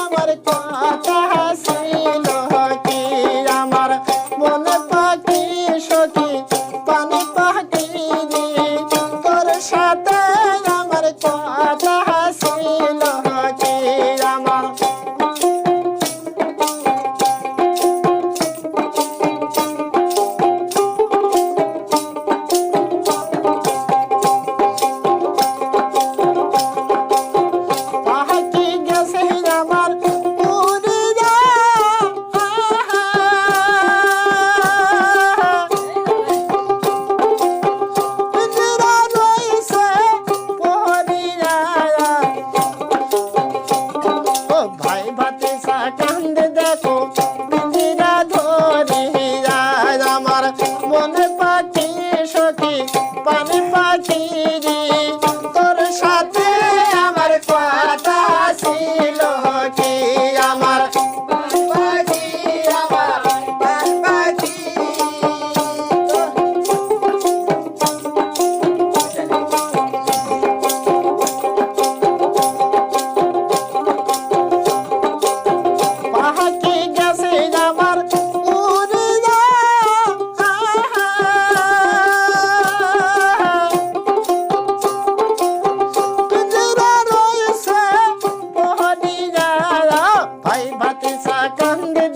আমার কথা ছিল কি আমার মনে পাখি সখী পানি পাখি রে তোর সাথে আমার কথা ছিল কি আমার মনে পাখি সখী পানি পাখি রে তোর সাথে আমার কথা ছিল কি আমার পাখি আমার পাখি পাখি গেছে আমার ভাই ভাতিসা কান্দে